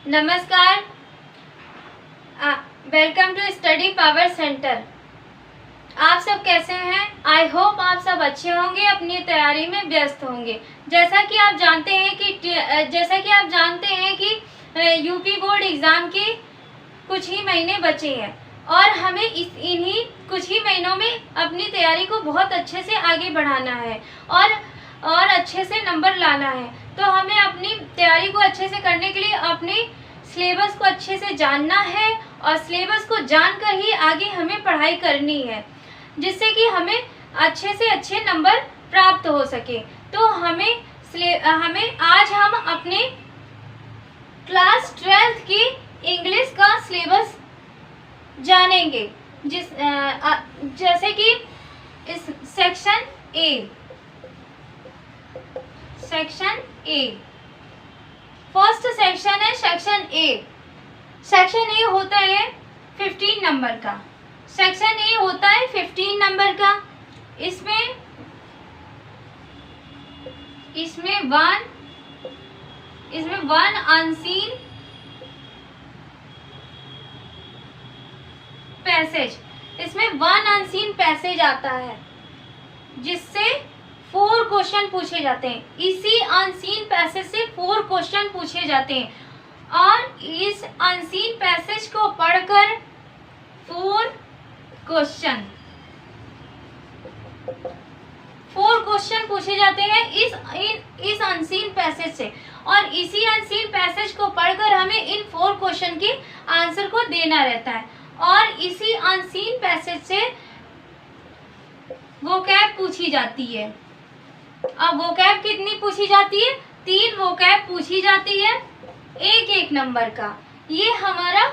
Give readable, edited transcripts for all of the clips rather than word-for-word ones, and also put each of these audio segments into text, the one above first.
नमस्कार। Welcome to study power centre. आप सब कैसे हैं? आई होप आप सब अच्छे होंगे, अपनी तैयारी में व्यस्त होंगे। जैसा कि आप जानते हैं कि यूपी बोर्ड एग्ज़ाम के कुछ ही महीने बचे हैं और हमें इन्हीं कुछ ही महीनों में अपनी तैयारी को बहुत अच्छे से आगे बढ़ाना है और अच्छे से नंबर लाना है। तो हमें अपनी तैयारी को अच्छे से करने के लिए अपने सिलेबस को अच्छे से जानना है और सिलेबस को जानकर ही आगे हमें पढ़ाई करनी है, जिससे कि हमें अच्छे से अच्छे नंबर प्राप्त हो सके। तो हमें आज हम अपने क्लास 12th की इंग्लिश का सिलेबस जानेंगे, जैसे कि इस सेक्शन ए फर्स्ट सेक्शन है सेक्शन ए। सेक्शन ए होता है 15 नंबर का। सेक्शन ए होता है 15 नंबर का। इसमें वन अनसीन पैसेज आता है, जिससे 4 क्वेश्चन पूछे जाते हैं। इसी अनसीन पैसेज से 4 क्वेश्चन पूछे जाते हैं और इस अनसीन पैसेज को पढ़कर 4 क्वेश्चन पूछे जाते हैं इस अनसीन पैसेज से, और इसी अनसीन पैसेज को पढ़कर हमें इन 4 क्वेश्चन के आंसर को देना रहता है। और इसी अनसीन पैसेज से वोकैब पूछी जाती है। अब वोकैब कितनी पूछी जाती है? 3 वोकैब पूछी जाती है, एक नंबर का। ये हमारा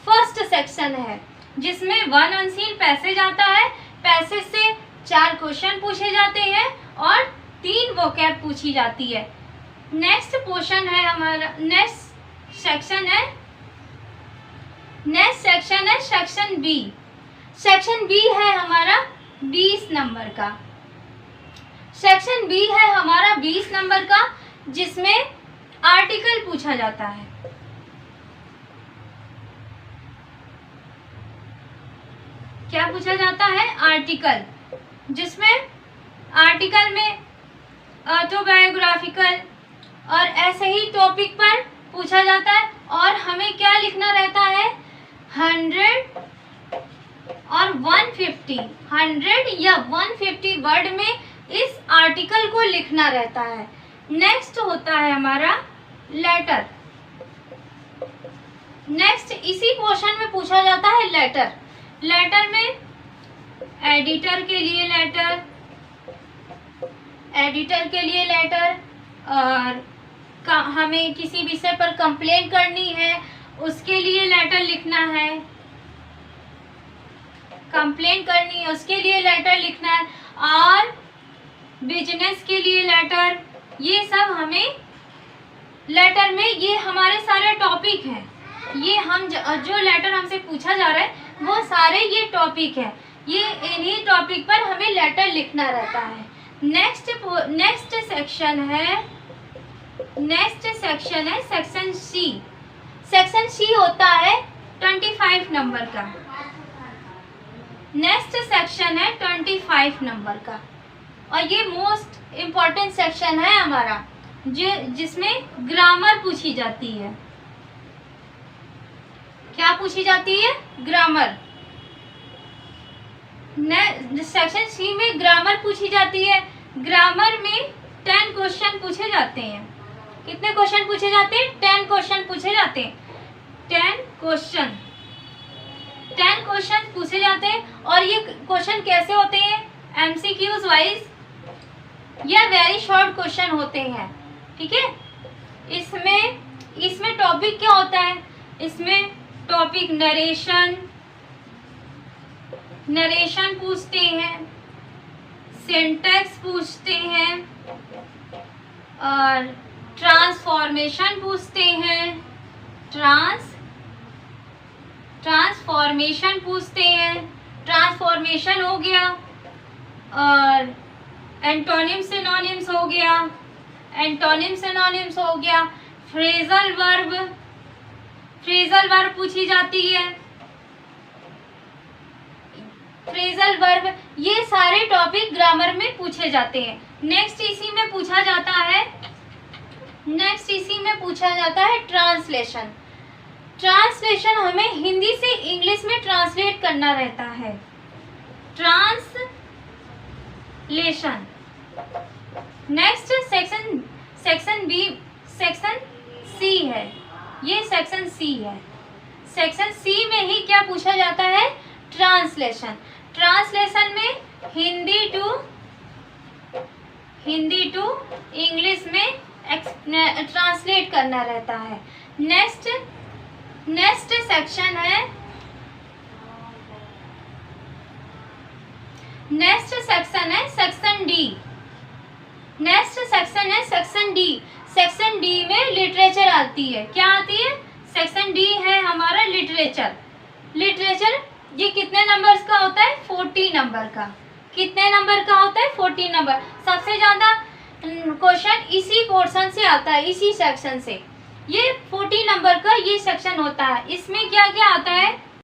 फर्स्ट सेक्शन है, जिसमें 1 अनसीन पैसेज आता है। पैसेज से 4 क्वेश्चन पूछे जाते हैं और 3 वोकैब पूछी जाती है। नेक्स्ट पोर्शन है हमारा, नेक्स्ट सेक्शन है सेक्शन बी। सेक्शन बी है हमारा 20 नंबर का। सेक्शन बी है हमारा 20 नंबर का, जिसमें आर्टिकल पूछा जाता है। क्या पूछा जाता है? आर्टिकल, जिसमें आर्टिकल में ऑटोबायोग्राफिकल और ऐसे ही टॉपिक पर पूछा जाता है। और हमें क्या लिखना रहता है? 100 और 100 या 150 वर्ड में इस आर्टिकल को लिखना रहता है। नेक्स्ट होता है हमारा लेटर। नेक्स्ट इसी पोर्शन में पूछा जाता है लेटर। लेटर में एडिटर के लिए लेटर और हमें किसी विषय पर कंप्लेंट करनी है, उसके लिए लेटर लिखना है। उसके लिए लेटर लिखना है, और बिजनेस के लिए लेटर। ये सब हमें लेटर में, ये हमारे सारे टॉपिक हैं। ये हम जो लेटर हमसे पूछा जा रहा है वो सारे ये टॉपिक है। ये इन्हीं टॉपिक पर हमें लेटर लिखना रहता है। नेक्स्ट सेक्शन है सेक्शन सी। सेक्शन सी होता है 25 नंबर का। नेक्स्ट सेक्शन है 25 नंबर का, और ये मोस्ट इम्पॉर्टेंट सेक्शन है हमारा, जिसमें ग्रामर पूछी जाती है। क्या पूछी जाती है? ग्रामर। सेक्शन सी में ग्रामर पूछी जाती है। ग्रामर में 10 क्वेश्चन पूछे जाते हैं। कितने क्वेश्चन पूछे जाते हैं? 10 क्वेश्चन पूछे जाते हैं। 10 क्वेश्चन पूछे जाते हैं। और ये क्वेश्चन कैसे होते हैं? एमसीक्यूज वाइज या वेरी शॉर्ट क्वेश्चन होते हैं। ठीक है। इसमें टॉपिक क्या होता है? इसमें टॉपिक नरेशन पूछते हैं, सिंटैक्स पूछते हैं, और ट्रांसफॉर्मेशन पूछते हैं। ट्रांसफॉर्मेशन पूछते हैं। ट्रांसफॉर्मेशन हो गया, और एंटोनिम सिनोनिम्स हो गया, फ्रेजल वर्ब, फ्रेजल वर्ब पूछी जाती है, फ्रेजल वर्ब, ये सारे टॉपिक ग्रामर में पूछे जाते हैं। नेक्स्ट इसी में पूछा जाता है ट्रांसलेशन। ट्रांसलेशन हमें हिंदी से इंग्लिश में ट्रांसलेट करना रहता है। ट्रांसलेशन। नेक्स्ट सेक्शन सी है, ये सेक्शन सी है। सेक्शन सी में ही क्या पूछा जाता है? ट्रांसलेशन। ट्रांसलेशन में हिंदी टू इंग्लिश में ट्रांसलेट करना रहता है। नेक्स्ट सेक्शन है सेक्शन डी। नेक्स्ट सेक्शन है सेक्शन डी। सेक्शन डी में लिटरेचर आती है। क्या आती है? सेक्शन डी है हमारा लिटरेचर। ये कितने नंबर्स का होता है? 40 नंबर का। कितने नंबर का होता है? 40 नंबर। सबसे ज़्यादा क्वेश्चन इसी पोर्शन से आता है, इसी सेक्शन से। ये 40 नंबर का ये सेक्शन होता है। इसमें क्या क्या आता है?